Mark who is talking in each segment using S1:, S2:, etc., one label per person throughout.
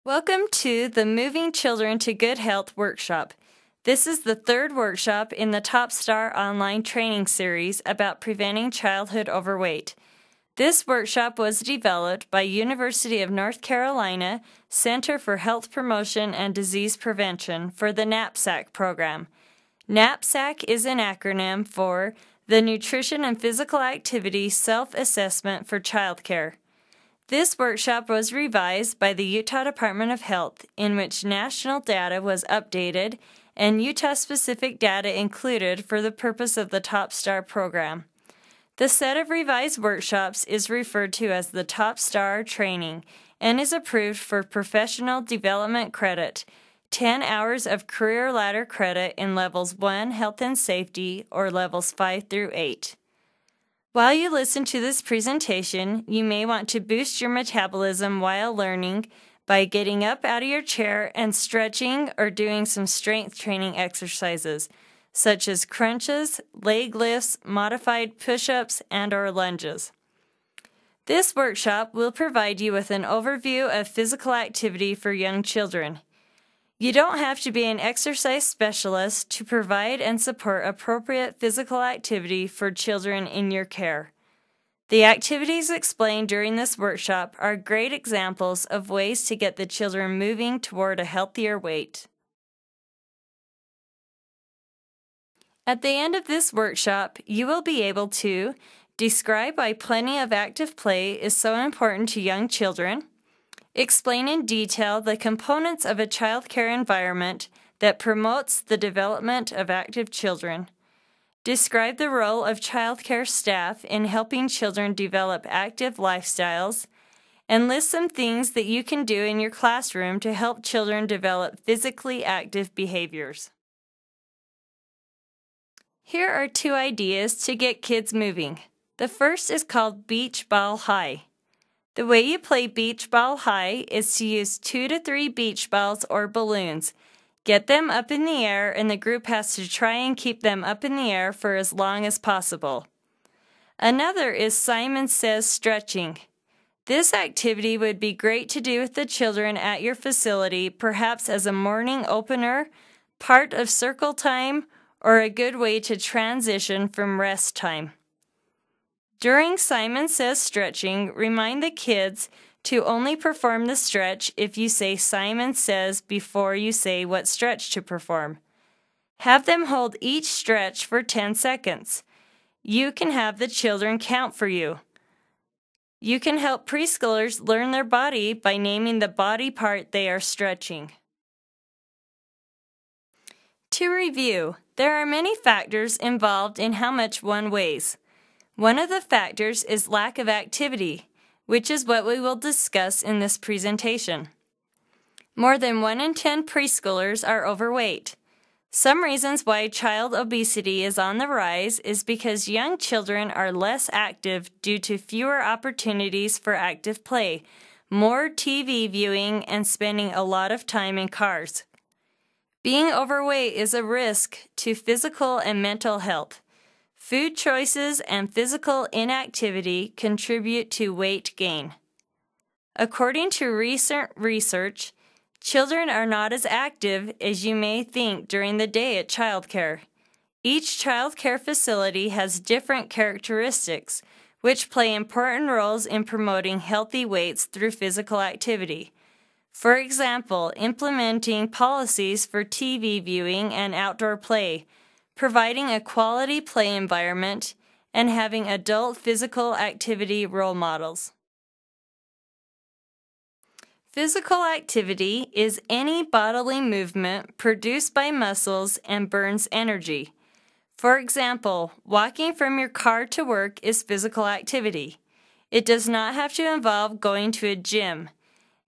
S1: Welcome to the Moving Children to Good Health workshop. This is the third workshop in the Top Star online training series about preventing childhood overweight. This workshop was developed by University of North Carolina Center for Health Promotion and Disease Prevention for the NAPSAC program. NAPSAC is an acronym for the Nutrition and Physical Activity Self-Assessment for Childcare. This workshop was revised by the Utah Department of Health, in which national data was updated and Utah-specific data included for the purpose of the Top Star program. The set of revised workshops is referred to as the Top Star Training and is approved for professional development credit, 10 hours of career ladder credit in levels 1 Health and Safety or levels 5 through 8. While you listen to this presentation, you may want to boost your metabolism while learning by getting up out of your chair and stretching or doing some strength training exercises, such as crunches, leg lifts, modified push-ups, and/or lunges. This workshop will provide you with an overview of physical activity for young children. You don't have to be an exercise specialist to provide and support appropriate physical activity for children in your care. The activities explained during this workshop are great examples of ways to get the children moving toward a healthier weight. At the end of this workshop, you will be able to describe why plenty of active play is so important to young children, explain in detail the components of a child care environment that promotes the development of active children, describe the role of child care staff in helping children develop active lifestyles, and list some things that you can do in your classroom to help children develop physically active behaviors. Here are 2 ideas to get kids moving. The first is called beach ball high. The way you play beach ball high is to use 2 to 3 beach balls or balloons. Get them up in the air, and the group has to try and keep them up in the air for as long as possible. Another is Simon Says stretching. This activity would be great to do with the children at your facility, perhaps as a morning opener, part of circle time, or a good way to transition from rest time. During Simon Says stretching, remind the kids to only perform the stretch if you say Simon Says before you say what stretch to perform. Have them hold each stretch for 10 seconds. You can have the children count for you. You can help preschoolers learn their body by naming the body part they are stretching. To review, there are many factors involved in how much one weighs. One of the factors is lack of activity, which is what we will discuss in this presentation. More than 1 in 10 preschoolers are overweight. Some reasons why child obesity is on the rise is because young children are less active due to fewer opportunities for active play, more TV viewing, and spending a lot of time in cars. Being overweight is a risk to physical and mental health. Food choices and physical inactivity contribute to weight gain. According to recent research, children are not as active as you may think during the day at childcare. Each childcare facility has different characteristics, which play important roles in promoting healthy weights through physical activity. For example, implementing policies for TV viewing and outdoor play, providing a quality play environment, and having adult physical activity role models. Physical activity is any bodily movement produced by muscles and burns energy. For example, walking from your car to work is physical activity. It does not have to involve going to a gym.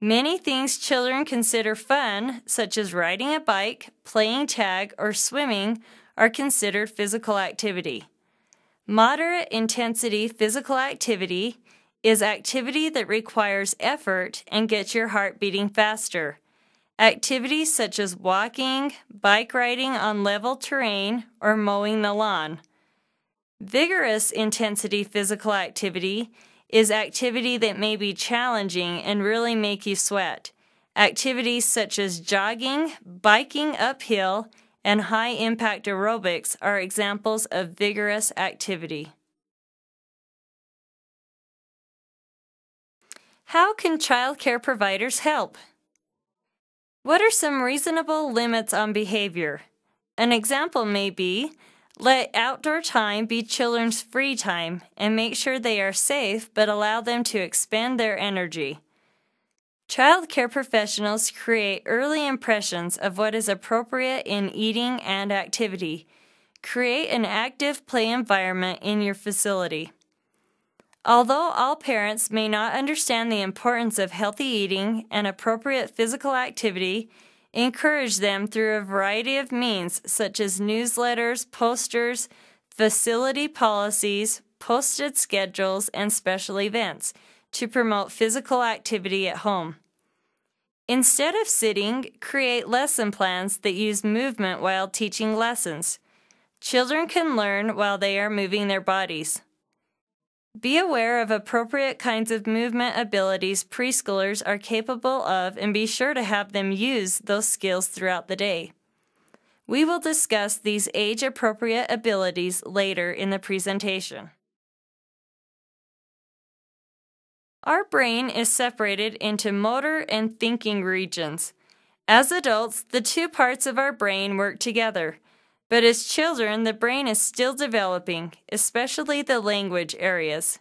S1: Many things children consider fun, such as riding a bike, playing tag, or swimming, are considered physical activity. Moderate intensity physical activity is activity that requires effort and gets your heart beating faster. Activities such as walking, bike riding on level terrain, or mowing the lawn. Vigorous intensity physical activity is activity that may be challenging and really make you sweat. Activities such as jogging, biking uphill, and high-impact aerobics are examples of vigorous activity. How can child care providers help? What are some reasonable limits on behavior? An example may be, let outdoor time be children's free time and make sure they are safe but allow them to expend their energy. Child care professionals create early impressions of what is appropriate in eating and activity. Create an active play environment in your facility. Although all parents may not understand the importance of healthy eating and appropriate physical activity, encourage them through a variety of means such as newsletters, posters, facility policies, posted schedules, and special events to promote physical activity at home. Instead of sitting, create lesson plans that use movement while teaching lessons. Children can learn while they are moving their bodies. Be aware of appropriate kinds of movement abilities preschoolers are capable of and be sure to have them use those skills throughout the day. We will discuss these age-appropriate abilities later in the presentation. Our brain is separated into motor and thinking regions. As adults, the two parts of our brain work together. But as children, the brain is still developing, especially the language areas.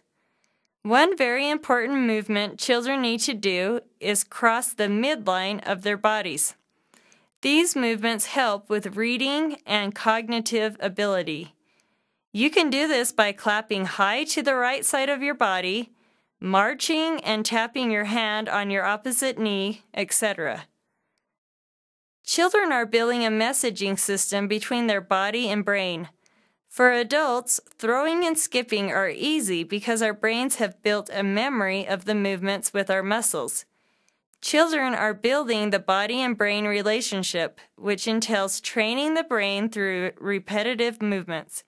S1: One very important movement children need to do is cross the midline of their bodies. These movements help with reading and cognitive ability. You can do this by clapping high to the right side of your body, marching and tapping your hand on your opposite knee, etc. Children are building a messaging system between their body and brain. For adults, throwing and skipping are easy because our brains have built a memory of the movements with our muscles. Children are building the body and brain relationship, which entails training the brain through repetitive movements.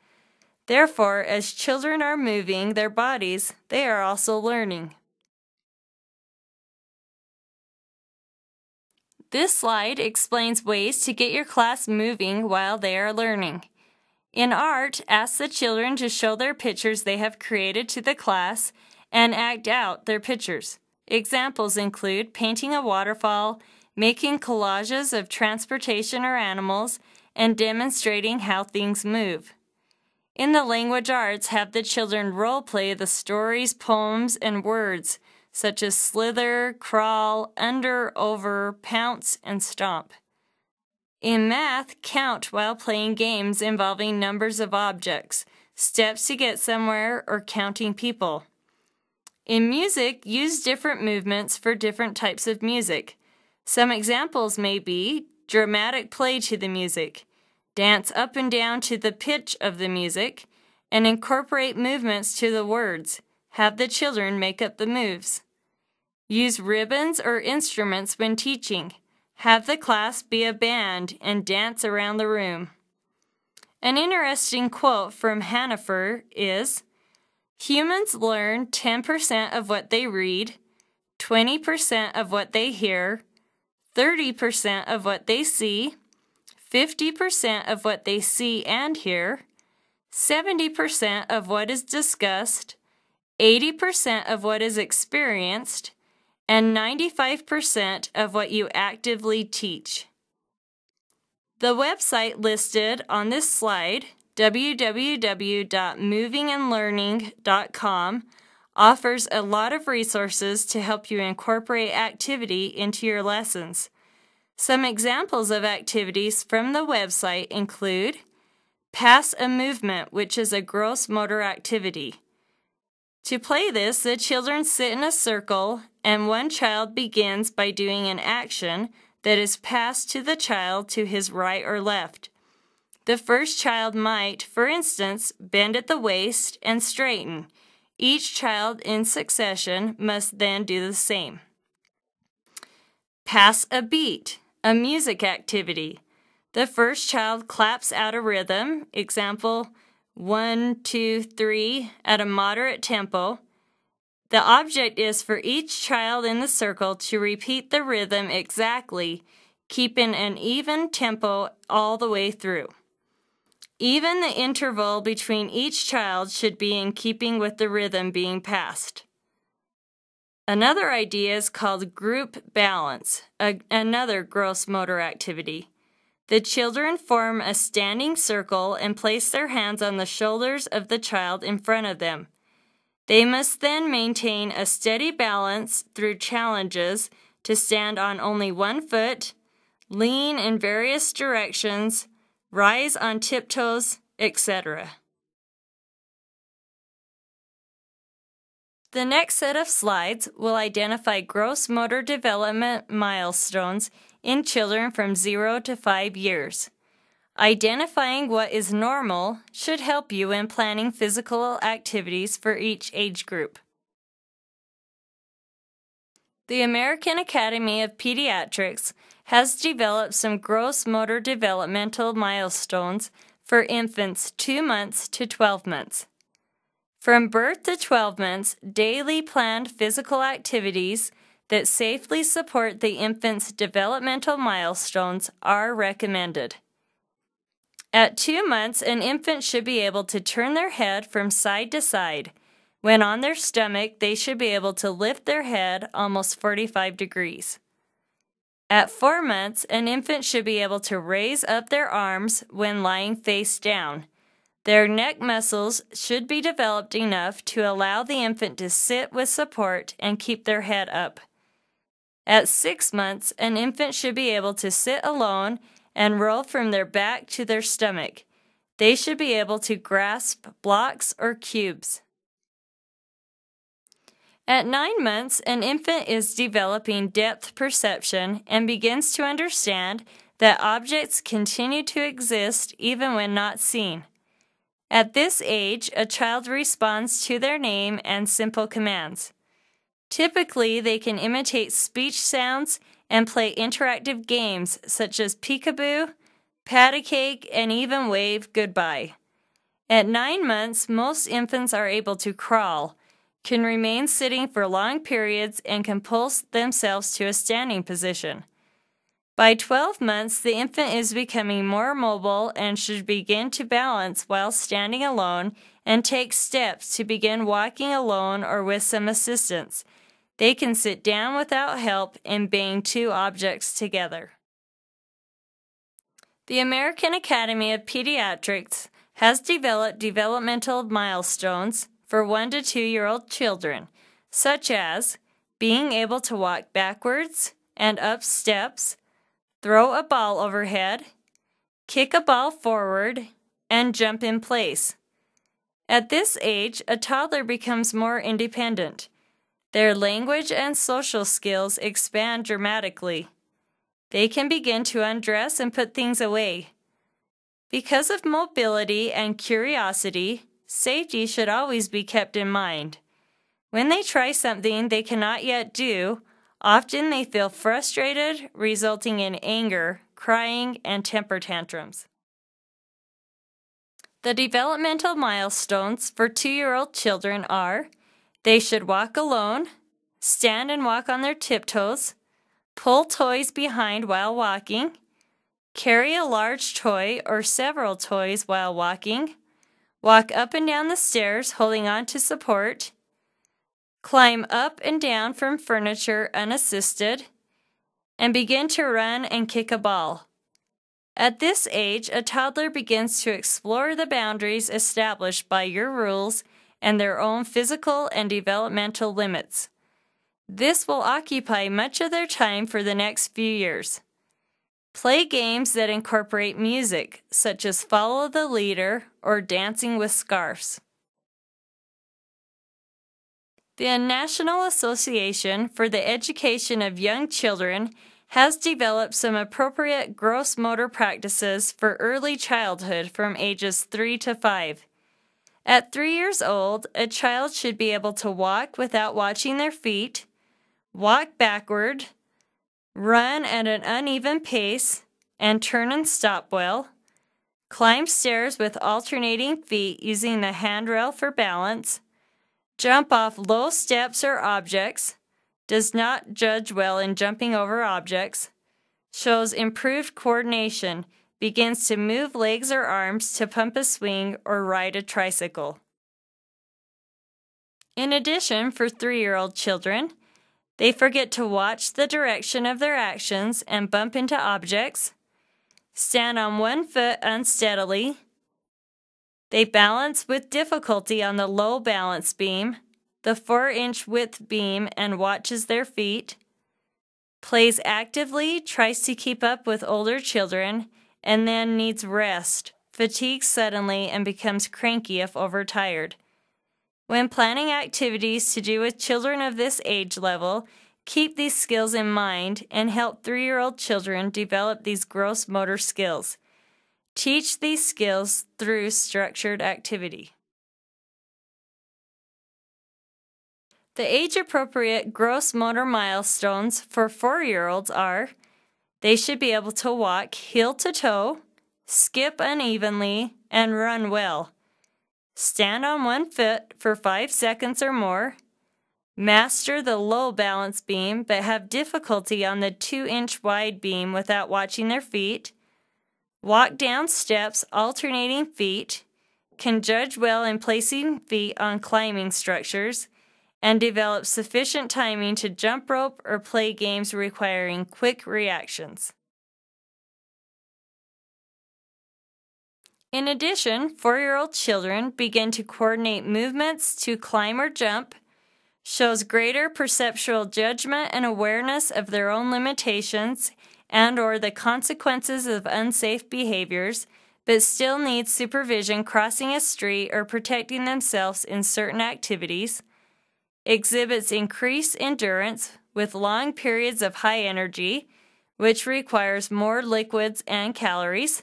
S1: Therefore, as children are moving their bodies, they are also learning. This slide explains ways to get your class moving while they are learning. In art, ask the children to show their pictures they have created to the class and act out their pictures. Examples include painting a waterfall, making collages of transportation or animals, and demonstrating how things move. In the language arts, have the children role-play the stories, poems, and words, such as slither, crawl, under, over, pounce, and stomp. In math, count while playing games involving numbers of objects, steps to get somewhere, or counting people. In music, use different movements for different types of music. Some examples may be dramatic play to the music, dance up and down to the pitch of the music, and incorporate movements to the words. Have the children make up the moves. Use ribbons or instruments when teaching. Have the class be a band and dance around the room. An interesting quote from Hanifer is, "Humans learn 10% of what they read, 20% of what they hear, 30% of what they see, 50% of what they see and hear, 70% of what is discussed, 80% of what is experienced, and 95% of what you actively teach." The website listed on this slide, www.movingandlearning.com, offers a lot of resources to help you incorporate activity into your lessons. Some examples of activities from the website include pass a movement, which is a gross motor activity. To play this, the children sit in a circle, and one child begins by doing an action that is passed to the child to his right or left. The first child might, for instance, bend at the waist and straighten. Each child in succession must then do the same. Pass a beat, a music activity. The first child claps out a rhythm, example, 1, 2, 3, at a moderate tempo. The object is for each child in the circle to repeat the rhythm exactly, keeping an even tempo all the way through. Even the interval between each child should be in keeping with the rhythm being passed. Another idea is called group balance, another gross motor activity. The children form a standing circle and place their hands on the shoulders of the child in front of them. They must then maintain a steady balance through challenges to stand on only one foot, lean in various directions, rise on tiptoes, etc. The next set of slides will identify gross motor development milestones in children from 0 to 5 years. Identifying what is normal should help you in planning physical activities for each age group. The American Academy of Pediatrics has developed some gross motor developmental milestones for infants 2 months to 12 months. From birth to 12 months, daily planned physical activities that safely support the infant's developmental milestones are recommended. At 2 months, an infant should be able to turn their head from side to side. When on their stomach, they should be able to lift their head almost 45 degrees. At 4 months, an infant should be able to raise up their arms when lying face down. Their neck muscles should be developed enough to allow the infant to sit with support and keep their head up. At 6 months, an infant should be able to sit alone and roll from their back to their stomach. They should be able to grasp blocks or cubes. At 9 months, an infant is developing depth perception and begins to understand that objects continue to exist even when not seen. At this age, a child responds to their name and simple commands. Typically, they can imitate speech sounds and play interactive games such as peekaboo, pat a cake, and even wave goodbye. At 9 months, most infants are able to crawl, can remain sitting for long periods, and can pull themselves to a standing position. By 12 months, the infant is becoming more mobile and should begin to balance while standing alone and take steps to begin walking alone or with some assistance. They can sit down without help and bang 2 objects together. The American Academy of Pediatrics has developed developmental milestones for 1 to 2-year-old children, such as being able to walk backwards and up steps, throw a ball overhead, kick a ball forward, and jump in place. At this age, a toddler becomes more independent. Their language and social skills expand dramatically. They can begin to undress and put things away. Because of mobility and curiosity, safety should always be kept in mind. When they try something they cannot yet do, often they feel frustrated, resulting in anger, crying, and temper tantrums. The developmental milestones for 2-year-old children are: they should walk alone, stand and walk on their tiptoes, pull toys behind while walking, carry a large toy or several toys while walking, walk up and down the stairs holding on to support, climb up and down from furniture unassisted, and begin to run and kick a ball. At this age, a toddler begins to explore the boundaries established by your rules and their own physical and developmental limits. This will occupy much of their time for the next few years. Play games that incorporate music, such as Follow the Leader or Dancing with Scarves. The National Association for the Education of Young Children has developed some appropriate gross motor practices for early childhood from ages 3 to 5. At 3 years old, a child should be able to walk without watching their feet, walk backward, run at an uneven pace, and turn and stop well, climb stairs with alternating feet using the handrail for balance, Jump off low steps or objects. Does not judge well in jumping over objects. Shows improved coordination. Begins to move legs or arms to pump a swing or ride a tricycle. In addition, for 3-year-old children, they forget to watch the direction of their actions and bump into objects. Stand on one foot unsteadily. They balance with difficulty on the low balance beam, the 4-inch width beam, and watches their feet. Plays actively, tries to keep up with older children, and then needs rest, fatigues suddenly, and becomes cranky if overtired. When planning activities to do with children of this age level, keep these skills in mind and help 3-year-old children develop these gross motor skills. Teach these skills through structured activity. The age-appropriate gross motor milestones for 4-year-olds are: they should be able to walk heel to toe, skip unevenly, and run well. Stand on one foot for 5 seconds or more. Master the low balance beam but have difficulty on the 2-inch wide beam without watching their feet. Walk down steps alternating feet. Can judge well in placing feet on climbing structures. And develop sufficient timing to jump rope or play games requiring quick reactions. In addition, 4-year-old children begin to coordinate movements to climb or jump, shows greater perceptual judgment and awareness of their own limitations and/or the consequences of unsafe behaviors, but still needs supervision crossing a street or protecting themselves in certain activities. Exhibits increased endurance with long periods of high energy, which requires more liquids and calories.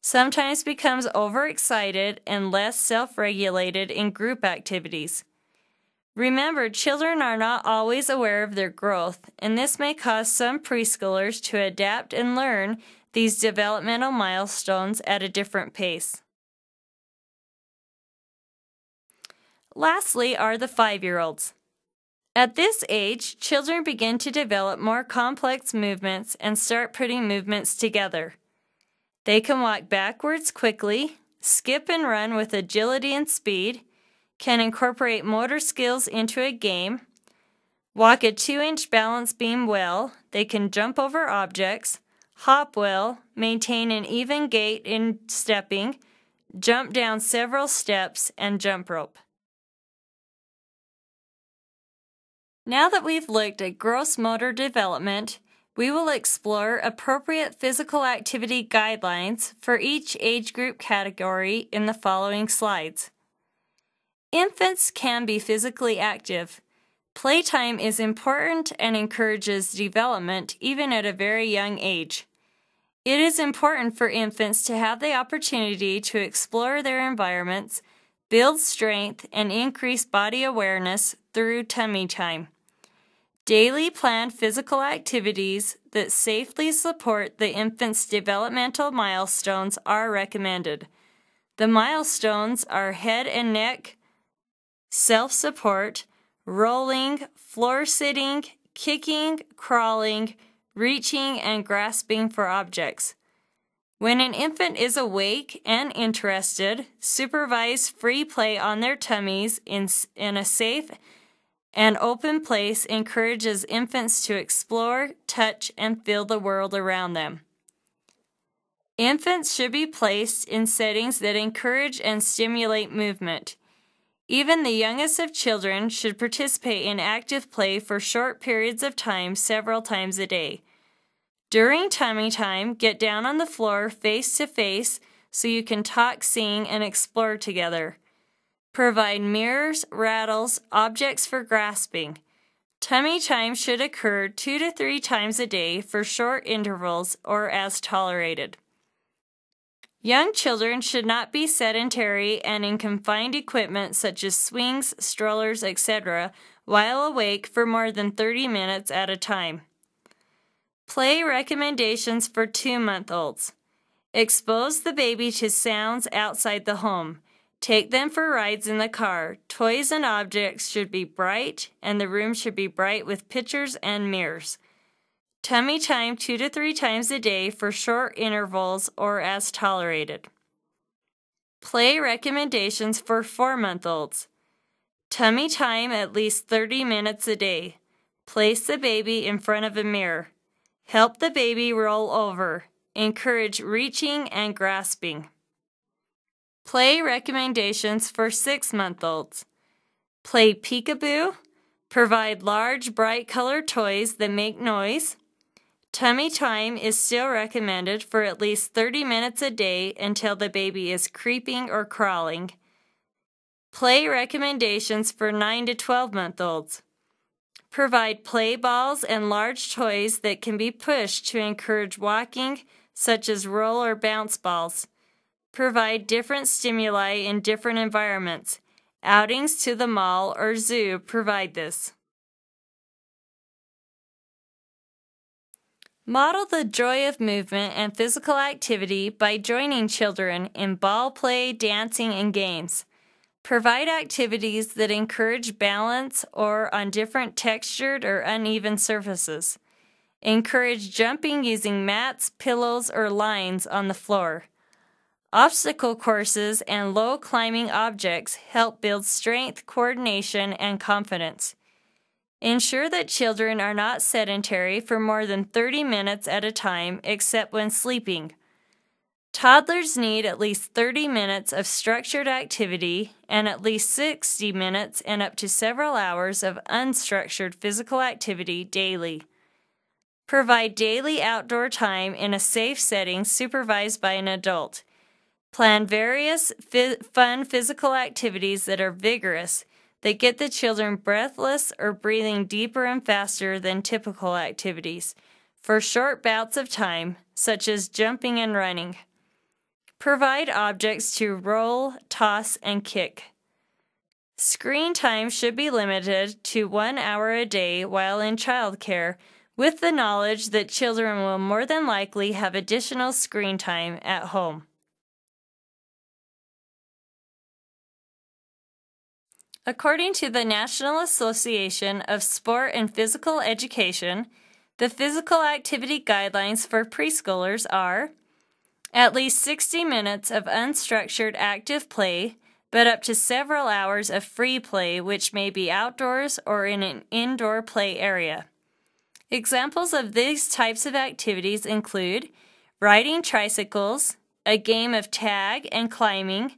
S1: Sometimes becomes overexcited and less self-regulated in group activities. Remember, children are not always aware of their growth, and this may cause some preschoolers to adapt and learn these developmental milestones at a different pace. Lastly are the 5-year-olds. At this age, children begin to develop more complex movements and start putting movements together. They can walk backwards quickly, skip and run with agility and speed, can incorporate motor skills into a game, walk a 2-inch balance beam well, they can jump over objects, hop well, maintain an even gait in stepping, jump down several steps, and jump rope. Now that we've looked at gross motor development, we will explore appropriate physical activity guidelines for each age group category in the following slides. Infants can be physically active. Playtime is important and encourages development even at a very young age. It is important for infants to have the opportunity to explore their environments, build strength, and increase body awareness through tummy time. Daily planned physical activities that safely support the infant's developmental milestones are recommended. The milestones are head and neck, self-support, rolling, floor sitting, kicking, crawling, reaching, and grasping for objects. When an infant is awake and interested, supervise free play on their tummies in a safe and open place encourages infants to explore, touch, and feel the world around them. Infants should be placed in settings that encourage and stimulate movement. Even the youngest of children should participate in active play for short periods of time several times a day. During tummy time, get down on the floor face to face so you can talk, sing, and explore together. Provide mirrors, rattles, objects for grasping. Tummy time should occur 2 to 3 times a day for short intervals or as tolerated. Young children should not be sedentary and in confined equipment such as swings, strollers, etc. while awake for more than 30 minutes at a time. Play recommendations for 2-month-olds. Expose the baby to sounds outside the home. Take them for rides in the car. Toys and objects should be bright, and the room should be bright with pictures and mirrors. Tummy time 2 to 3 times a day for short intervals or as tolerated. Play recommendations for 4-month-olds. Tummy time at least 30 minutes a day. Place the baby in front of a mirror. Help the baby roll over. Encourage reaching and grasping. Play recommendations for 6-month-olds. Play peekaboo. Provide large, bright colored toys that make noise. Tummy time is still recommended for at least 30 minutes a day until the baby is creeping or crawling. Play recommendations for 9 to 12-month-olds. Provide play balls and large toys that can be pushed to encourage walking, such as roll or bounce balls. Provide different stimuli in different environments. Outings to the mall or zoo provide this. Model the joy of movement and physical activity by joining children in ball play, dancing, and games. Provide activities that encourage balance or on different textured or uneven surfaces. Encourage jumping using mats, pillows, or lines on the floor. Obstacle courses and low climbing objects help build strength, coordination, and confidence. Ensure that children are not sedentary for more than 30 minutes at a time except when sleeping. Toddlers need at least 30 minutes of structured activity and at least 60 minutes and up to several hours of unstructured physical activity daily. Provide daily outdoor time in a safe setting supervised by an adult. Plan various fun physical activities that are vigorous, that get the children breathless or breathing deeper and faster than typical activities, for short bouts of time, such as jumping and running. Provide objects to roll, toss, and kick. Screen time should be limited to 1 hour a day while in childcare, with the knowledge that children will more than likely have additional screen time at home. According to the National Association of Sport and Physical Education, the physical activity guidelines for preschoolers are at least 60 minutes of unstructured active play, but up to several hours of free play, which may be outdoors or in an indoor play area. Examples of these types of activities include riding tricycles, a game of tag and climbing.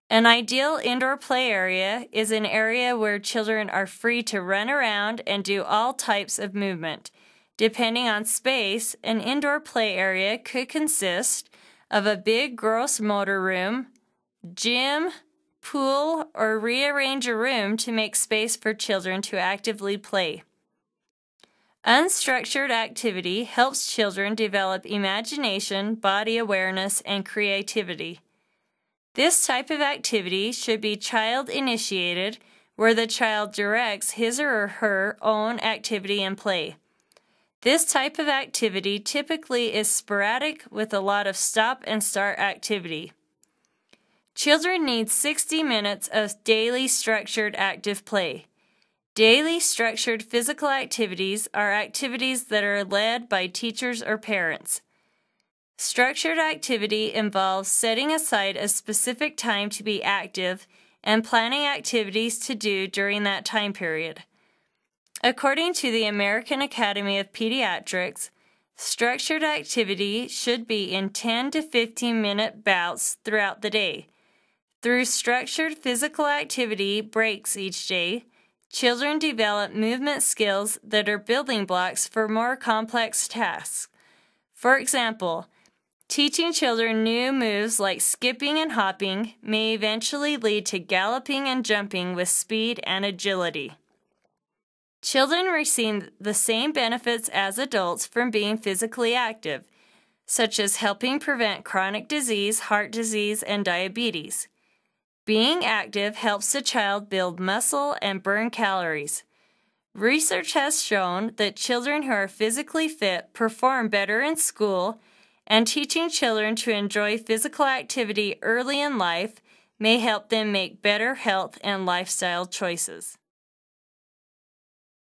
S1: An ideal indoor play area is an area where children are free to run around and do all types of movement. Depending on space, an indoor play area could consist of a big gross motor room, gym, pool, or rearrange a room to make space for children to actively play. Unstructured activity helps children develop imagination, body awareness, and creativity. This type of activity should be child-initiated, where the child directs his or her own activity and play. This type of activity typically is sporadic with a lot of stop and start activity. Children need 60 minutes of daily structured active play. Daily structured physical activities are activities that are led by teachers or parents. Structured activity involves setting aside a specific time to be active and planning activities to do during that time period. According to the American Academy of Pediatrics, structured activity should be in 10 to 15-minute bouts throughout the day. Through structured physical activity breaks each day, children develop movement skills that are building blocks for more complex tasks. For example, teaching children new moves like skipping and hopping may eventually lead to galloping and jumping with speed and agility. Children receive the same benefits as adults from being physically active, such as helping prevent chronic disease, heart disease, and diabetes. Being active helps the child build muscle and burn calories. Research has shown that children who are physically fit perform better in school, and teaching children to enjoy physical activity early in life may help them make better health and lifestyle choices.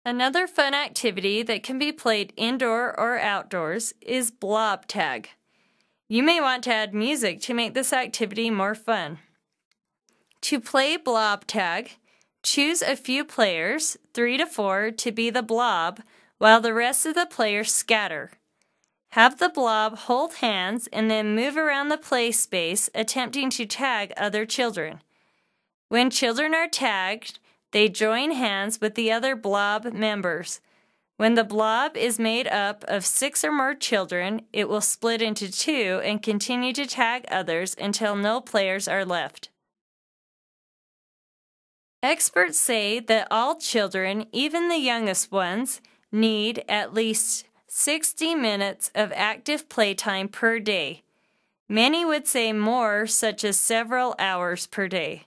S1: Another fun activity that can be played indoor or outdoors is blob tag. You may want to add music to make this activity more fun. To play blob tag, choose a few players, 3 to 4, to be the blob, while the rest of the players scatter. Have the blob hold hands and then move around the play space, attempting to tag other children. When children are tagged, they join hands with the other blob members. When the blob is made up of 6 or more children, it will split into 2 and continue to tag others until no players are left. Experts say that all children, even the youngest ones, need at least 60 minutes of active playtime per day. Many would say more, such as several hours per day.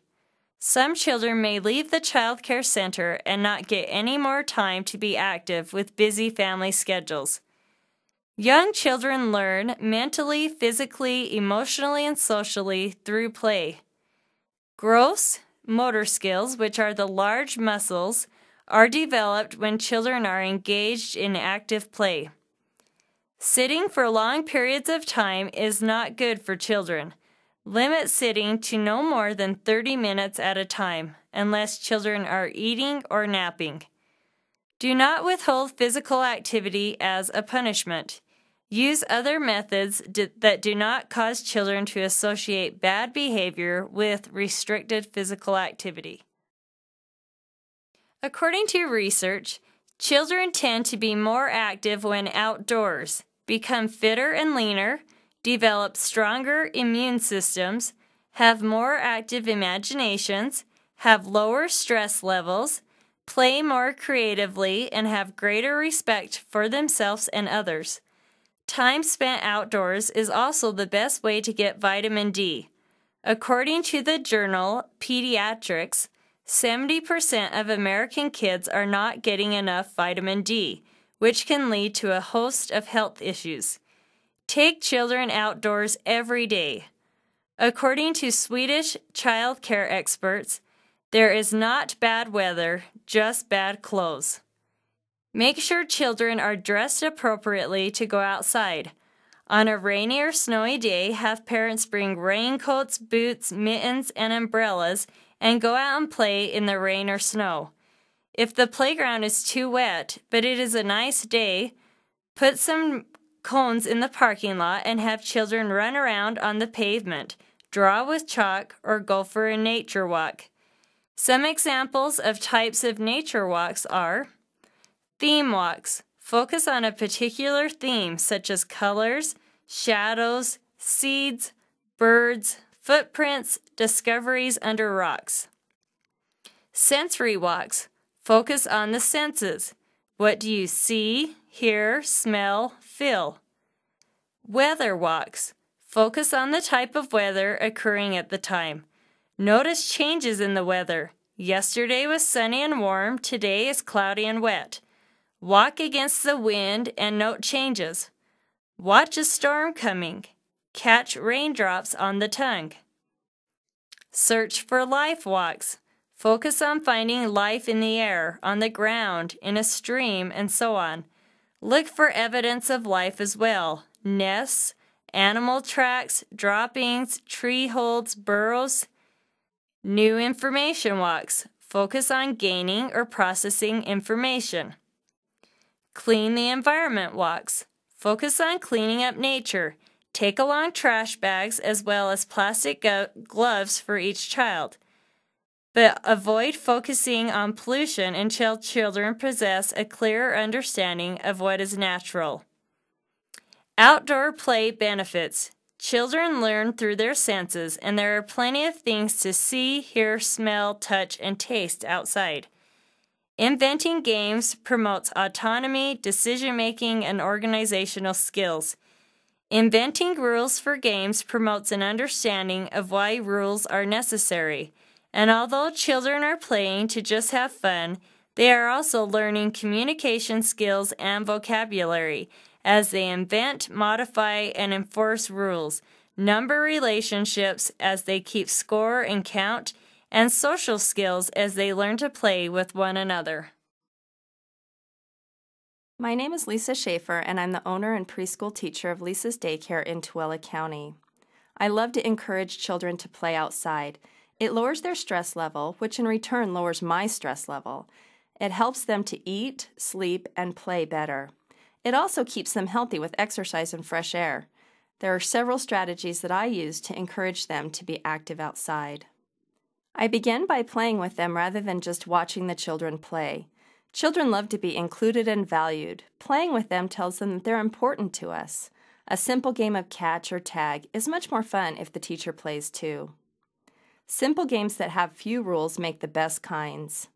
S1: Some children may leave the child care center and not get any more time to be active with busy family schedules. Young children learn mentally, physically, emotionally, and socially through play. Gross motor skills, which are the large muscles, are developed when children are engaged in active play. Sitting for long periods of time is not good for children. Limit sitting to no more than 30 minutes at a time, unless children are eating or napping. Do not withhold physical activity as a punishment. Use other methods that do not cause children to associate bad behavior with restricted physical activity. According to research, children tend to be more active when outdoors, become fitter and leaner, develop stronger immune systems, have more active imaginations, have lower stress levels, play more creatively, and have greater respect for themselves and others. Time spent outdoors is also the best way to get vitamin D. According to the journal Pediatrics, 70% of American kids are not getting enough vitamin D, which can lead to a host of health issues. Take children outdoors every day. According to Swedish child care experts, there is not bad weather, just bad clothes. Make sure children are dressed appropriately to go outside. On a rainy or snowy day, have parents bring raincoats, boots, mittens, and umbrellas and go out and play in the rain or snow. If the playground is too wet, but it is a nice day, put some cones in the parking lot and have children run around on the pavement, draw with chalk, or go for a nature walk. Some examples of types of nature walks are theme walks. Focus on a particular theme such as colors, shadows, seeds, birds, footprints, discoveries under rocks. Sensory walks. Focus on the senses. What do you see, hear, smell, feel? Weather walks. Focus on the type of weather occurring at the time. Notice changes in the weather. Yesterday was sunny and warm, today is cloudy and wet. Walk against the wind and note changes. Watch a storm coming. Catch raindrops on the tongue. Search for life walks. Focus on finding life in the air, on the ground, in a stream, and so on. Look for evidence of life as well. Nests, animal tracks, droppings, tree holds, burrows. New information walks. Focus on gaining or processing information. Clean the environment walks. Focus on cleaning up nature. Take along trash bags as well as plastic gloves for each child. But avoid focusing on pollution until children possess a clearer understanding of what is natural. Outdoor play benefits. Children learn through their senses, and there are plenty of things to see, hear, smell, touch, and taste outside. Inventing games promotes autonomy, decision-making, and organizational skills. Inventing rules for games promotes an understanding of why rules are necessary. And although children are playing to just have fun, they are also learning communication skills and vocabulary as they invent, modify, and enforce rules, number relationships as they keep score and count, and social skills as they learn to play with one another.
S2: My name is Lisa Schaefer, and I'm the owner and preschool teacher of Lisa's Daycare in Tooele County. I love to encourage children to play outside. It lowers their stress level, which in return lowers my stress level. It helps them to eat, sleep, and play better. It also keeps them healthy with exercise and fresh air. There are several strategies that I use to encourage them to be active outside. I begin by playing with them rather than just watching the children play. Children love to be included and valued. Playing with them tells them that they're important to us. A simple game of catch or tag is much more fun if the teacher plays too. Simple games that have few rules make the best kinds.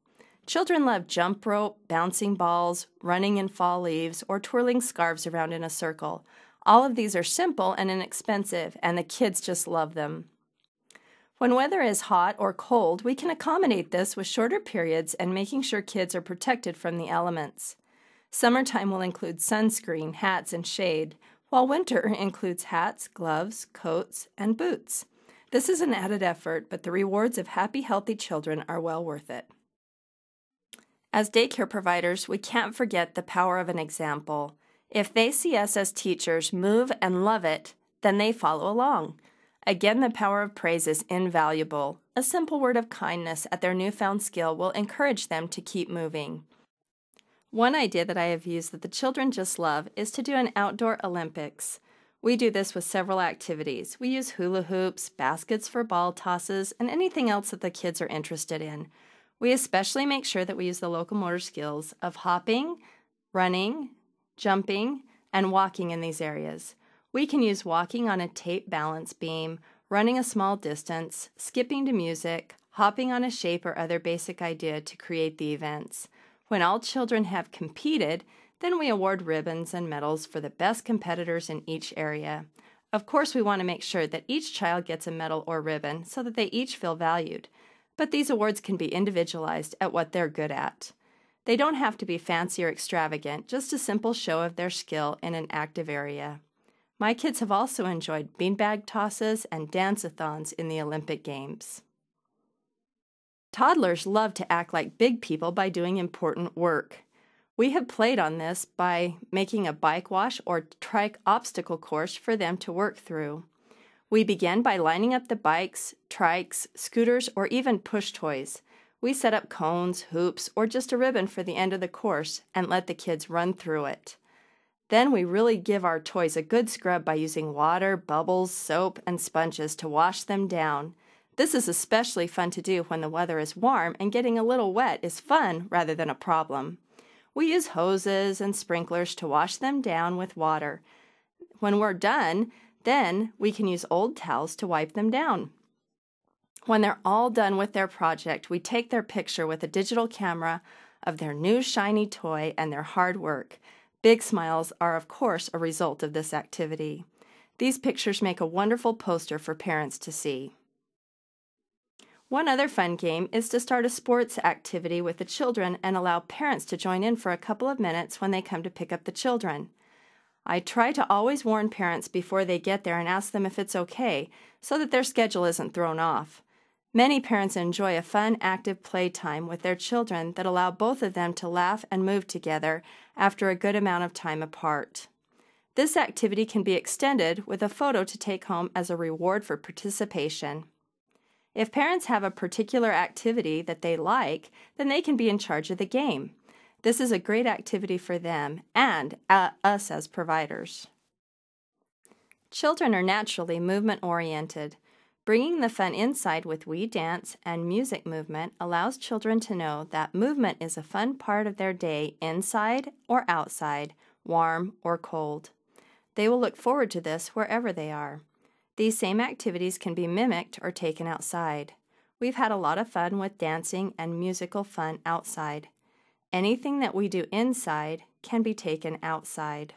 S2: Children love jump rope, bouncing balls, running in fall leaves, or twirling scarves around in a circle. All of these are simple and inexpensive, and the kids just love them. When weather is hot or cold, we can accommodate this with shorter periods and making sure kids are protected from the elements. Summertime will include sunscreen, hats, and shade, while winter includes hats, gloves, coats, and boots. This is an added effort, but the rewards of happy, healthy children are well worth it. As daycare providers, we can't forget the power of an example. If they see us as teachers move and love it, then they follow along. Again, the power of praise is invaluable. A simple word of kindness at their newfound skill will encourage them to keep moving. One idea that I have used that the children just love is to do an outdoor Olympics. We do this with several activities. We use hula hoops, baskets for ball tosses, and anything else that the kids are interested in. We especially make sure that we use the locomotor skills of hopping, running, jumping, and walking in these areas. We can use walking on a tape balance beam, running a small distance, skipping to music, hopping on a shape or other basic idea to create the events. When all children have competed, then we award ribbons and medals for the best competitors in each area. Of course, we want to make sure that each child gets a medal or ribbon so that they each feel valued. But these awards can be individualized at what they're good at. They don't have to be fancy or extravagant, just a simple show of their skill in an active area. My kids have also enjoyed beanbag tosses and dance-a-thons in the Olympic Games. Toddlers love to act like big people by doing important work. We have played on this by making a bike wash or trike obstacle course for them to work through. We begin by lining up the bikes, trikes, scooters, or even push toys. We set up cones, hoops, or just a ribbon for the end of the course and let the kids run through it. Then we really give our toys a good scrub by using water, bubbles, soap, and sponges to wash them down. This is especially fun to do when the weather is warm and getting a little wet is fun rather than a problem. We use hoses and sprinklers to wash them down with water. When we're done, then we can use old towels to wipe them down. When they're all done with their project, we take their picture with a digital camera of their new shiny toy and their hard work. Big smiles are, of course, a result of this activity. These pictures make a wonderful poster for parents to see. One other fun game is to start a sports activity with the children and allow parents to join in for a couple of minutes when they come to pick up the children. I try to always warn parents before they get there and ask them if it's okay, so that their schedule isn't thrown off. Many parents enjoy a fun, active playtime with their children that allow both of them to laugh and move together after a good amount of time apart. This activity can be extended with a photo to take home as a reward for participation. If parents have a particular activity that they like, then they can be in charge of the game. This is a great activity for them and us as providers. Children are naturally movement-oriented. Bringing the fun inside with We Dance and music movement allows children to know that movement is a fun part of their day inside or outside, warm or cold. They will look forward to this wherever they are. These same activities can be mimicked or taken outside. We've had a lot of fun with dancing and musical fun outside. Anything that we do inside can be taken outside.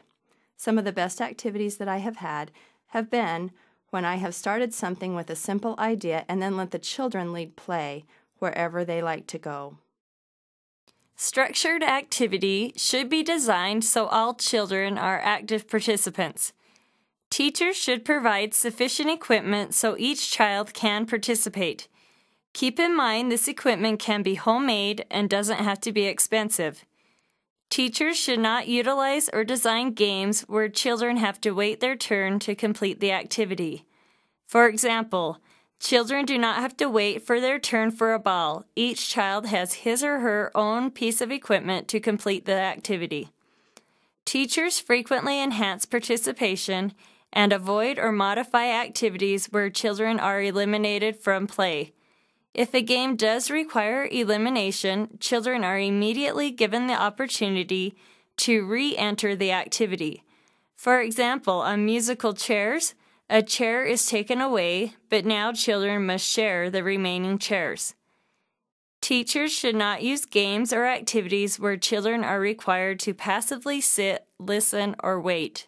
S2: Some of the best activities that I have had have been when I have started something with a simple idea and then let the children lead play wherever they like to go.
S1: Structured activity should be designed so all children are active participants. Teachers should provide sufficient equipment so each child can participate. Keep in mind this equipment can be homemade and doesn't have to be expensive. Teachers should not utilize or design games where children have to wait their turn to complete the activity. For example, children do not have to wait for their turn for a ball. Each child has his or her own piece of equipment to complete the activity. Teachers frequently enhance participation and avoid or modify activities where children are eliminated from play. If a game does require elimination, children are immediately given the opportunity to re-enter the activity. For example, on musical chairs, a chair is taken away, but now children must share the remaining chairs. Teachers should not use games or activities where children are required to passively sit, listen, or wait.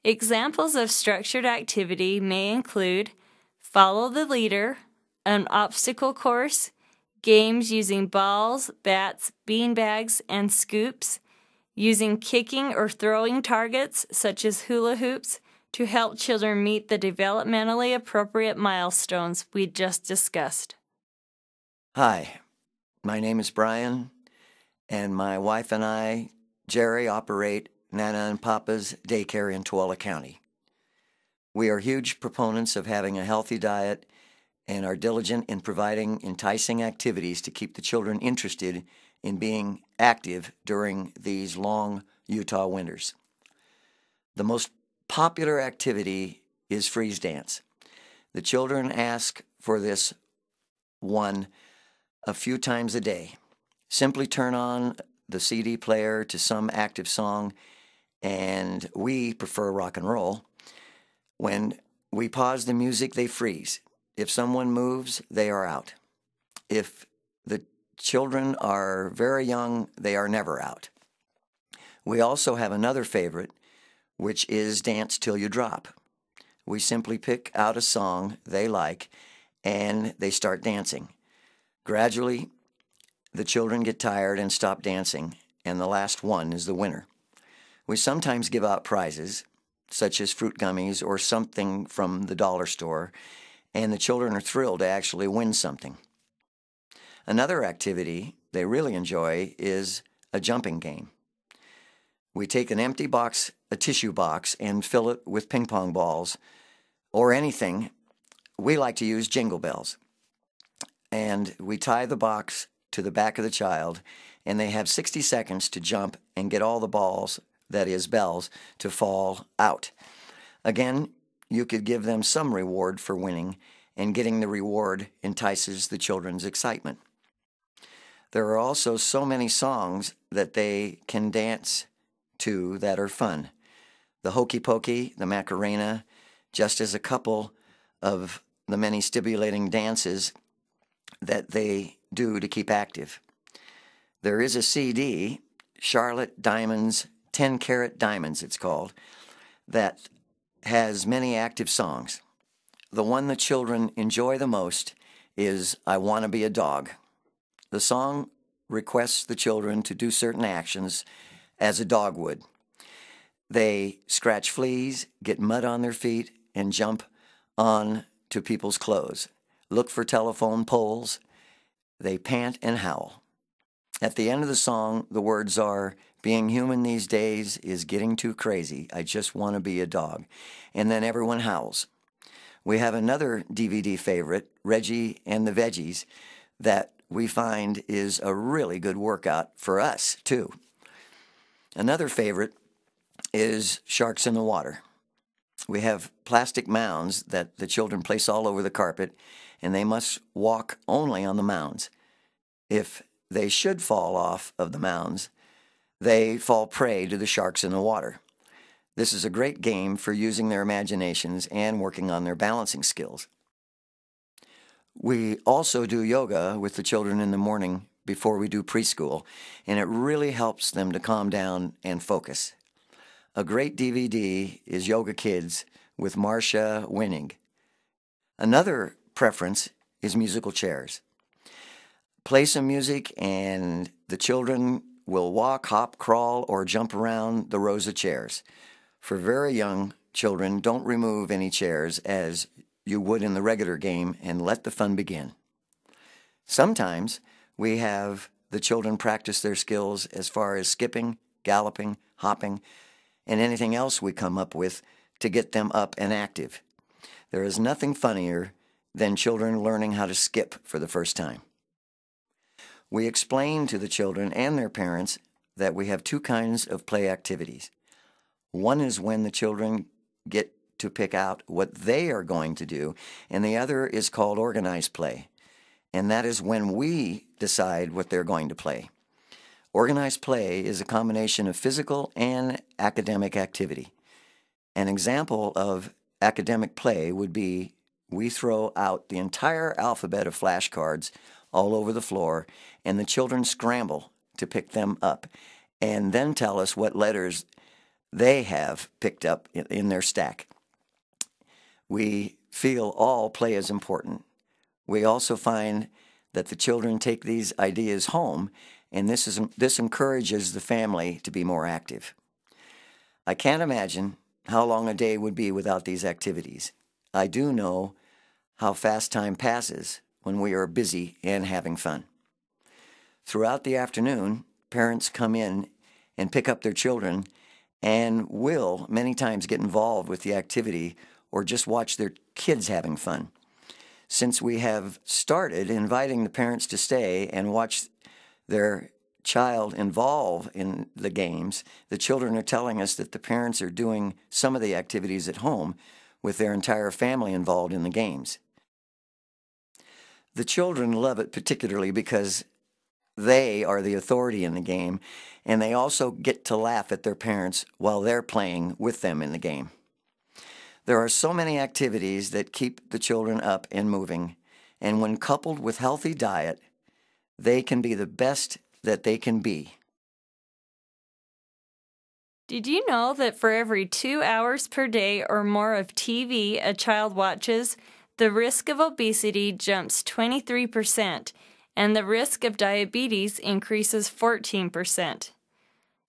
S1: Examples of structured activity may include follow the leader, an obstacle course, games using balls, bats, beanbags, and scoops, using kicking or throwing targets such as hula hoops to help children meet the developmentally appropriate milestones we just discussed.
S3: Hi, my name is Brian, and my wife and I, Jerry, operate Nana and Papa's daycare in Tooele County. We are huge proponents of having a healthy diet and are diligent in providing enticing activities to keep the children interested in being active during these long Utah winters. The most popular activity is freeze dance. The children ask for this one a few times a day. Simply turn on the CD player to some active song, and we prefer rock and roll. When we pause the music, they freeze. If someone moves, they are out. If the children are very young, they are never out. We also have another favorite, which is Dance Till You Drop. We simply pick out a song they like, and they start dancing. Gradually, the children get tired and stop dancing, and the last one is the winner. We sometimes give out prizes, such as fruit gummies or something from the dollar store, and the children are thrilled to actually win something. Another activity they really enjoy is a jumping game. We take an empty box, a tissue box, and fill it with ping pong balls or anything. We like to use jingle bells. And we tie the box to the back of the child, and they have 60 seconds to jump and get all the balls, that is bells, to fall out. Again, you could give them some reward for winning, and getting the reward entices the children's excitement. There are also so many songs that they can dance to that are fun. The Hokey Pokey, the Macarena, just as a couple of the many stimulating dances that they do to keep active. There is a CD, Charlotte Diamonds, 10 Carat Diamonds it's called, that has many active songs. The one the children enjoy the most is I Wanna Be a Dog. The song requests the children to do certain actions as a dog would. They scratch fleas, get mud on their feet, and jump on to people's clothes. Look for telephone poles. They pant and howl. At the end of the song, the words are, being human these days is getting too crazy. I just want to be a dog. And then everyone howls. We have another DVD favorite, Reggie and the Veggies, that we find is a really good workout for us, too. Another favorite is Sharks in the Water. We have plastic mounds that the children place all over the carpet, and they must walk only on the mounds. If they should fall off of the mounds, they fall prey to the sharks in the water. This is a great game for using their imaginations and working on their balancing skills. We also do yoga with the children in the morning before we do preschool, and it really helps them to calm down and focus. A great DVD is Yoga Kids with Marcia Winning. Another preference is musical chairs. Play some music and the children will walk, hop, crawl, or jump around the rows of chairs. For very young children, don't remove any chairs as you would in the regular game and let the fun begin. Sometimes we have the children practice their skills as far as skipping, galloping, hopping, and anything else we come up with to get them up and active. There is nothing funnier than children learning how to skip for the first time. We explain to the children and their parents that we have two kinds of play activities. One is when the children get to pick out what they are going to do, and the other is called organized play, and that is when we decide what they're going to play. Organized play is a combination of physical and academic activity. An example of academic play would be we throw out the entire alphabet of flashcards all over the floor, and the children scramble to pick them up and then tell us what letters they have picked up in their stack. We feel all play is important. We also find that the children take these ideas home, and this encourages the family to be more active. I can't imagine how long a day would be without these activities. I do know how fast time passes when we are busy and having fun. Throughout the afternoon, parents come in and pick up their children and will many times get involved with the activity or just watch their kids having fun. Since we have started inviting the parents to stay and watch their child involved in the games, the children are telling us that the parents are doing some of the activities at home with their entire family involved in the games. The children love it particularly because they are the authority in the game, and they also get to laugh at their parents while they're playing with them in the game. There are so many activities that keep the children up and moving, and when coupled with healthy diet, they can be the best that they can be.
S1: Did you know that for every 2 hours per day or more of TV a child watches, the risk of obesity jumps 23%, and the risk of diabetes increases 14%.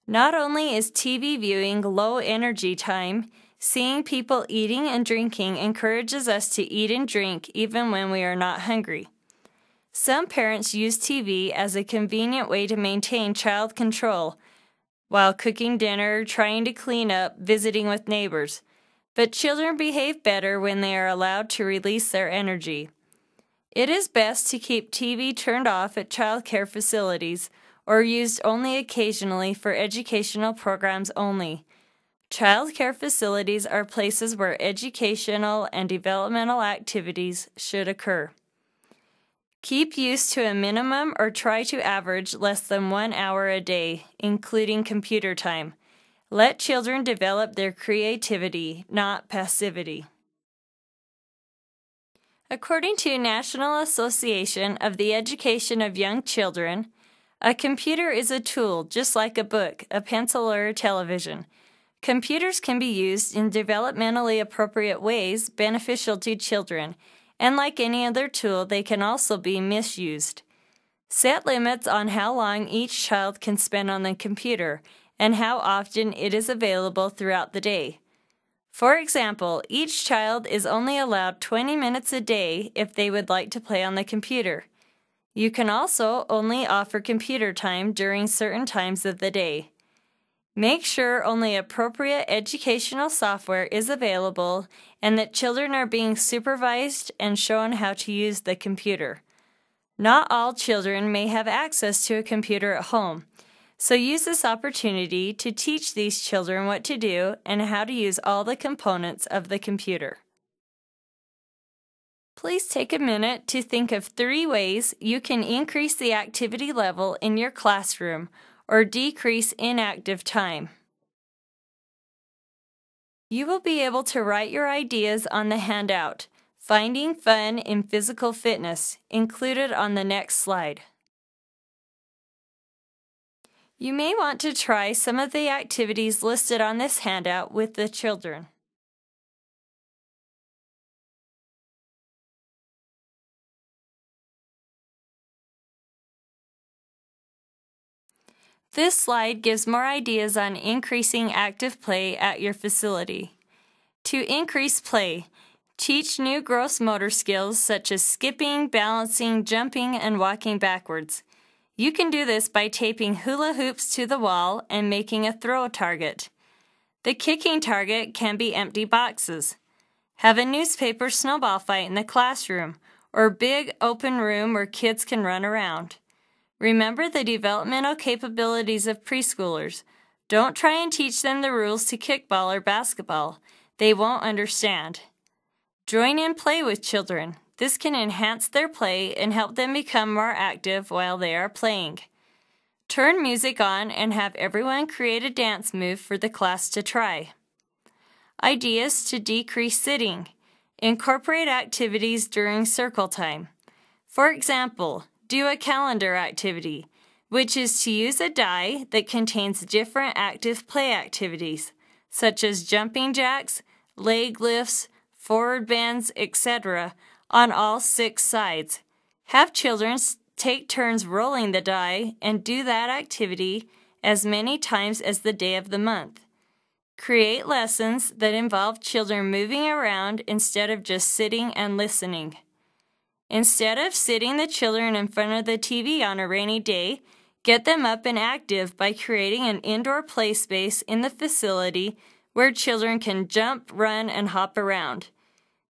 S1: Not only is TV viewing low energy time, seeing people eating and drinking encourages us to eat and drink even when we are not hungry. Some parents use TV as a convenient way to maintain child control while cooking dinner, trying to clean up, visiting with neighbors. But children behave better when they are allowed to release their energy. It is best to keep TV turned off at child care facilities or used only occasionally for educational programs only. Child care facilities are places where educational and developmental activities should occur. Keep use to a minimum or try to average less than 1 hour a day, including computer time. Let children develop their creativity, not passivity. According to National Association of the Education of Young Children, a computer is a tool just like a book, a pencil, or a television. Computers can be used in developmentally appropriate ways beneficial to children, and like any other tool, they can also be misused. Set limits on how long each child can spend on the computer and how often it is available throughout the day. For example, each child is only allowed 20 minutes a day if they would like to play on the computer. You can also only offer computer time during certain times of the day. Make sure only appropriate educational software is available and that children are being supervised and shown how to use the computer. Not all children may have access to a computer at home, so use this opportunity to teach these children what to do and how to use all the components of the computer. Please take a minute to think of 3 ways you can increase the activity level in your classroom or decrease inactive time. You will be able to write your ideas on the handout, Finding Fun in Physical Fitness, included on the next slide. You may want to try some of the activities listed on this handout with the children. This slide gives more ideas on increasing active play at your facility. To increase play, teach new gross motor skills such as skipping, balancing, jumping, and walking backwards. You can do this by taping hula hoops to the wall and making a throw target. The kicking target can be empty boxes. Have a newspaper snowball fight in the classroom or big open room where kids can run around. Remember the developmental capabilities of preschoolers. Don't try and teach them the rules to kickball or basketball. They won't understand. Join in play with children. This can enhance their play and help them become more active while they are playing. Turn music on and have everyone create a dance move for the class to try. Ideas to decrease sitting. Incorporate activities during circle time. For example, do a calendar activity, which is to use a die that contains different active play activities, such as jumping jacks, leg lifts, forward bends, etc., on all 6 sides. Have children take turns rolling the die and do that activity as many times as the day of the month. Create lessons that involve children moving around instead of just sitting and listening. Instead of sitting the children in front of the TV on a rainy day, get them up and active by creating an indoor play space in the facility where children can jump, run, and hop around.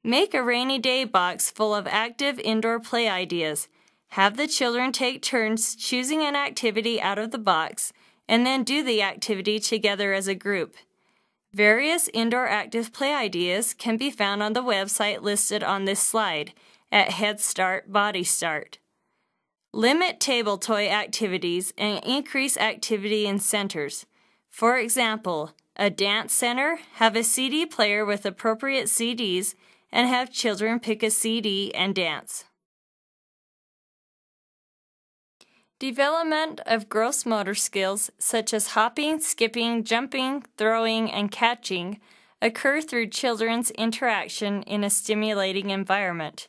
S1: Make a rainy day box full of active indoor play ideas. Have the children take turns choosing an activity out of the box and then do the activity together as a group. Various indoor active play ideas can be found on the website listed on this slide at Head Start Body Start. Limit table toy activities and increase activity in centers. For example, a dance center, have a CD player with appropriate CDs and have children pick a CD and dance. Development of gross motor skills such as hopping, skipping, jumping, throwing, and catching occur through children's interaction in a stimulating environment.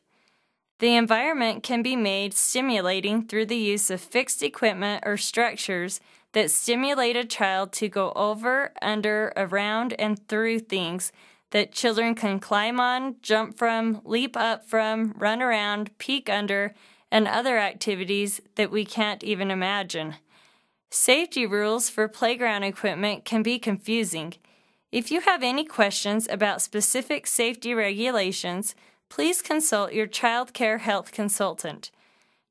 S1: The environment can be made stimulating through the use of fixed equipment or structures that stimulate a child to go over, under, around, and through things that children can climb on, jump from, leap up from, run around, peek under, and other activities that we can't even imagine. Safety rules for playground equipment can be confusing. If you have any questions about specific safety regulations, please consult your child care health consultant.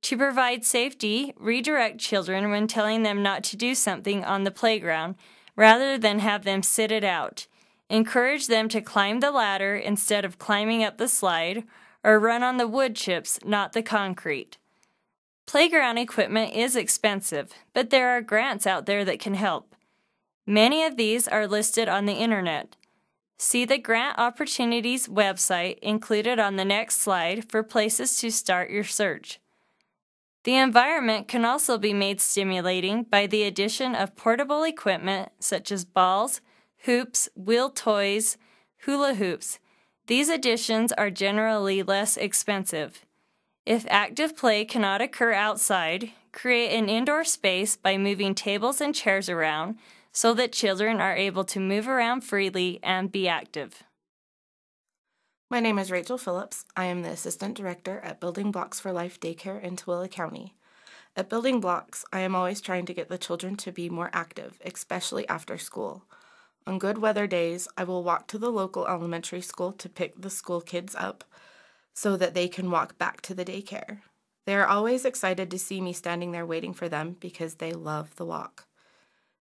S1: To provide safety, redirect children when telling them not to do something on the playground, rather than have them sit it out. Encourage them to climb the ladder instead of climbing up the slide, or run on the wood chips, not the concrete. Playground equipment is expensive, but there are grants out there that can help. Many of these are listed on the internet. See the Grant Opportunities website included on the next slide for places to start your search. The environment can also be made stimulating by the addition of portable equipment such as balls, hoops, wheel toys, hula hoops. These additions are generally less expensive. If active play cannot occur outside, create an indoor space by moving tables and chairs around so that children are able to move around freely and be active.
S4: My name is Rachel Phillips. I am the Assistant Director at Building Blocks for Life Daycare in Tooele County. At Building Blocks, I am always trying to get the children to be more active, especially after school. On good weather days, I will walk to the local elementary school to pick the school kids up so that they can walk back to the daycare. They are always excited to see me standing there waiting for them because they love the walk.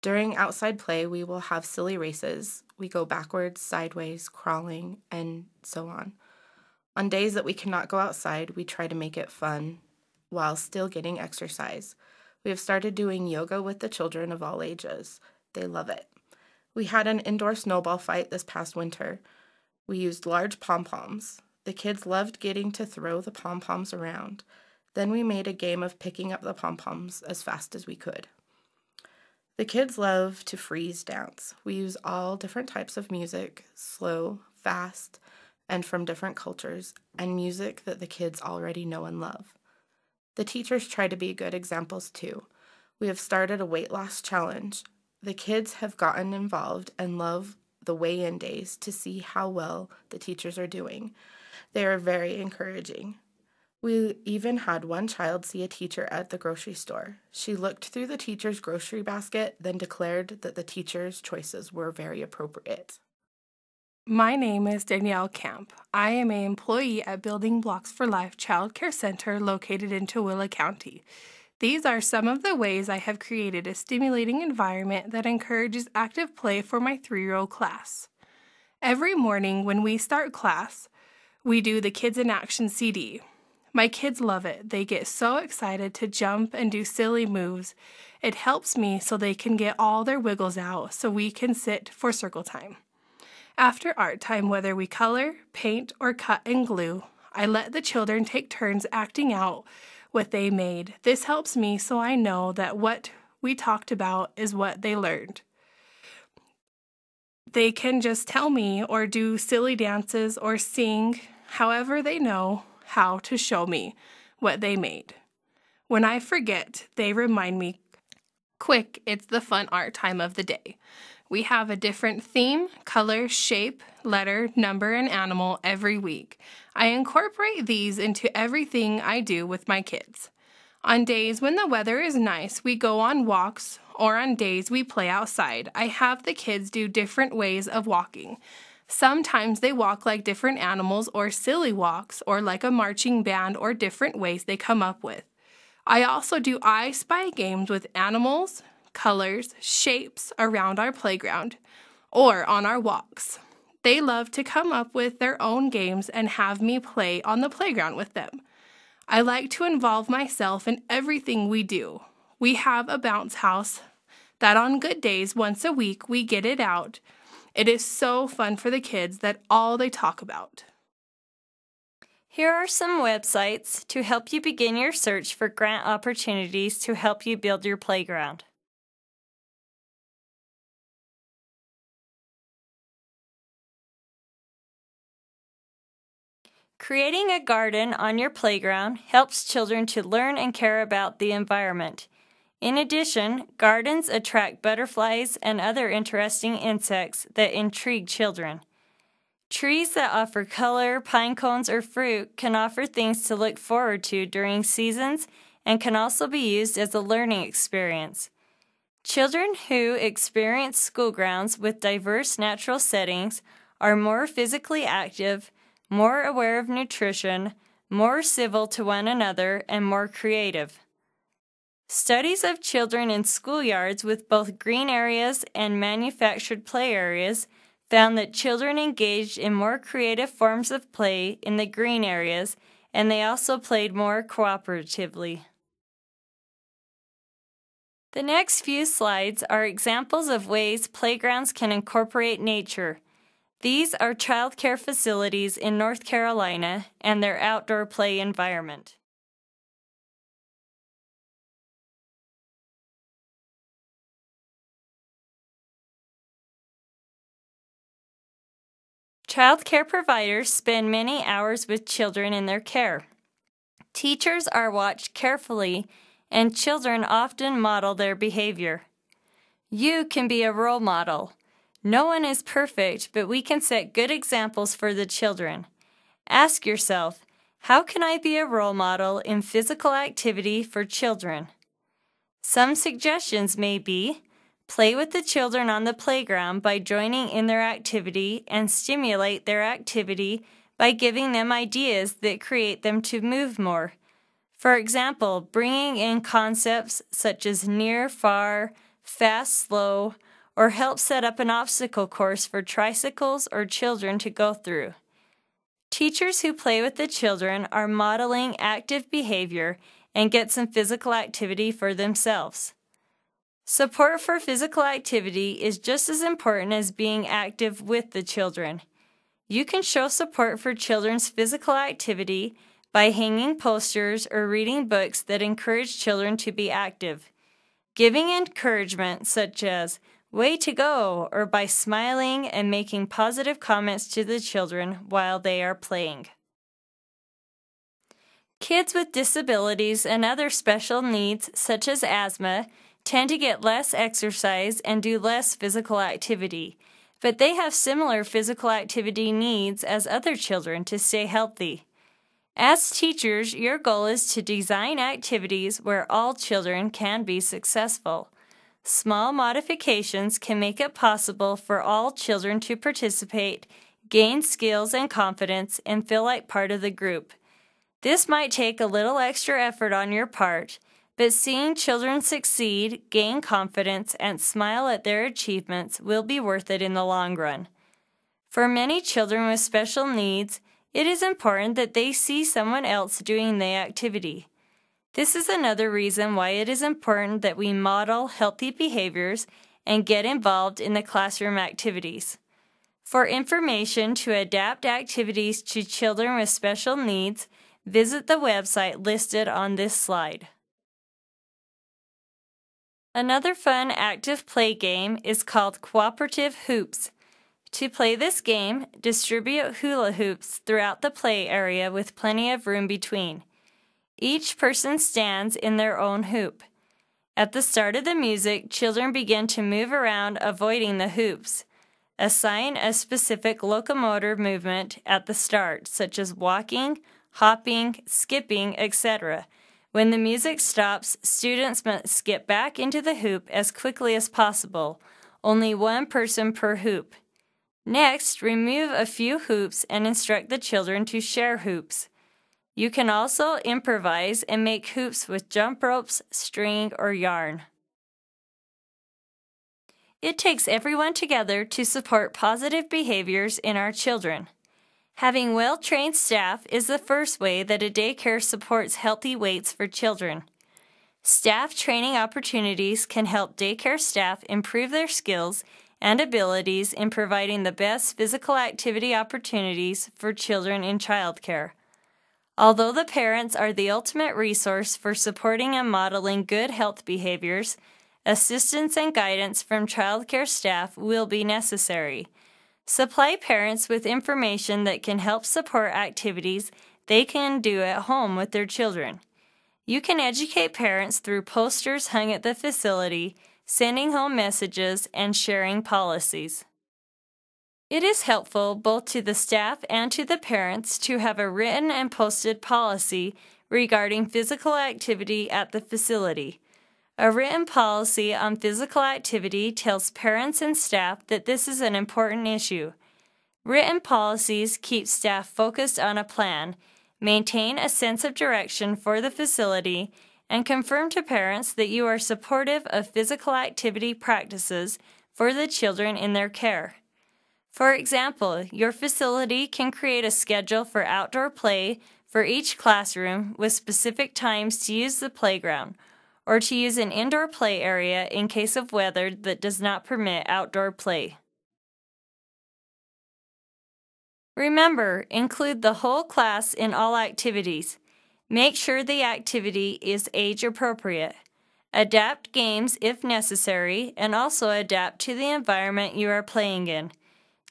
S4: During outside play, we will have silly races. We go backwards, sideways, crawling, and so on. On days that we cannot go outside, we try to make it fun while still getting exercise. We have started doing yoga with the children of all ages. They love it. We had an indoor snowball fight this past winter. We used large pom-poms. The kids loved getting to throw the pom-poms around. Then we made a game of picking up the pom-poms as fast as we could. The kids love to freeze dance. We use all different types of music, slow, fast, and from different cultures, and music that the kids already know and love. The teachers try to be good examples too. We have started a weight loss challenge. The kids have gotten involved and love the weigh-in days to see how well the teachers are doing. They are very encouraging. We even had one child see a teacher at the grocery store. She looked through the teacher's grocery basket, then declared that the teacher's choices were very appropriate.
S5: My name is Danielle Camp. I am an employee at Building Blocks for Life Child Care Center located in Tooele County. These are some of the ways I have created a stimulating environment that encourages active play for my 3-year-old class. Every morning when we start class, we do the Kids in Action CD. My kids love it. They get so excited to jump and do silly moves. It helps me so they can get all their wiggles out so we can sit for circle time. After art time, whether we color, paint, or cut and glue, I let the children take turns acting out what they made. This helps me so I know that what we talked about is what they learned. They can just tell me or do silly dances or sing, however they know how to show me what they made. When I forget, they remind me, quick, it's the fun art time of the day. We have a different theme, color, shape, letter, number, and animal every week. I incorporate these into everything I do with my kids. On days when the weather is nice, we go on walks, or on days we play outside. I have the kids do different ways of walking. Sometimes they walk like different animals or silly walks or like a marching band or different ways they come up with. I also do I Spy games with animals, colors, shapes around our playground or on our walks. They love to come up with their own games and have me play on the playground with them. I like to involve myself in everything we do. We have a bounce house that on good days once a week we get it out. It is so fun for the kids that all they talk about.
S1: Here are some websites to help you begin your search for grant opportunities to help you build your playground. Creating a garden on your playground helps children to learn and care about the environment. In addition, gardens attract butterflies and other interesting insects that intrigue children. Trees that offer color, pine cones, or fruit can offer things to look forward to during seasons and can also be used as a learning experience. Children who experience school grounds with diverse natural settings are more physically active, more aware of nutrition, more civil to one another, and more creative. Studies of children in schoolyards with both green areas and manufactured play areas found that children engaged in more creative forms of play in the green areas, and they also played more cooperatively. The next few slides are examples of ways playgrounds can incorporate nature. These are child care facilities in North Carolina and their outdoor play environment. Child care providers spend many hours with children in their care. Teachers are watched carefully, and children often model their behavior. You can be a role model. No one is perfect, but we can set good examples for the children. Ask yourself, how can I be a role model in physical activity for children? Some suggestions may be, play with the children on the playground by joining in their activity and stimulate their activity by giving them ideas that create them to move more. For example, bringing in concepts such as near, far, fast, slow, or help set up an obstacle course for tricycles or children to go through. Teachers who play with the children are modeling active behavior and get some physical activity for themselves. Support for physical activity is just as important as being active with the children. You can show support for children's physical activity by hanging posters or reading books that encourage children to be active. Giving encouragement such as, "Way to go," or by smiling and making positive comments to the children while they are playing. Kids with disabilities and other special needs such as asthma tend to get less exercise and do less physical activity, but they have similar physical activity needs as other children to stay healthy. As teachers, your goal is to design activities where all children can be successful. Small modifications can make it possible for all children to participate, gain skills and confidence, and feel like part of the group. This might take a little extra effort on your part, but seeing children succeed, gain confidence, and smile at their achievements will be worth it in the long run. For many children with special needs, it is important that they see someone else doing the activity. This is another reason why it is important that we model healthy behaviors and get involved in the classroom activities. For information to adapt activities to children with special needs, visit the website listed on this slide. Another fun active play game is called Cooperative Hoops. To play this game, distribute hula hoops throughout the play area with plenty of room between. Each person stands in their own hoop. At the start of the music, children begin to move around avoiding the hoops. Assign a specific locomotor movement at the start, such as walking, hopping, skipping, etc. When the music stops, students must skip back into the hoop as quickly as possible, only one person per hoop. Next, remove a few hoops and instruct the children to share hoops. You can also improvise and make hoops with jump ropes, string, or yarn. It takes everyone together to support positive behaviors in our children. Having well-trained staff is the first way that a daycare supports healthy weights for children. Staff training opportunities can help daycare staff improve their skills and abilities in providing the best physical activity opportunities for children in childcare. Although the parents are the ultimate resource for supporting and modeling good health behaviors, assistance and guidance from childcare staff will be necessary. Supply parents with information that can help support activities they can do at home with their children. You can educate parents through posters hung at the facility, sending home messages, and sharing policies. It is helpful both to the staff and to the parents to have a written and posted policy regarding physical activity at the facility. A written policy on physical activity tells parents and staff that this is an important issue. Written policies keep staff focused on a plan, maintain a sense of direction for the facility, and confirm to parents that you are supportive of physical activity practices for the children in their care. For example, your facility can create a schedule for outdoor play for each classroom with specific times to use the playground, or to use an indoor play area in case of weather that does not permit outdoor play. Remember, include the whole class in all activities. Make sure the activity is age appropriate. Adapt games if necessary, and also adapt to the environment you are playing in.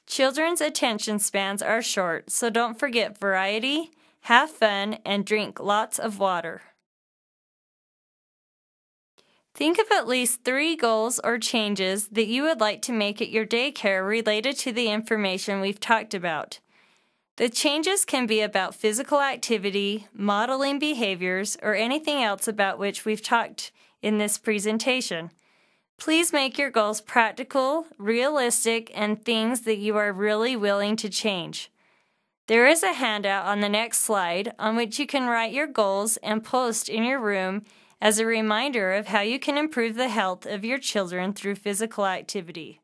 S1: Children's attention spans are short, so don't forget variety, have fun, and drink lots of water. Think of at least 3 goals or changes that you would like to make at your daycare related to the information we've talked about. The changes can be about physical activity, modeling behaviors, or anything else about which we've talked in this presentation. Please make your goals practical, realistic, and things that you are really willing to change. There is a handout on the next slide on which you can write your goals and post in your room as a reminder of how you can improve the health of your children through physical activity.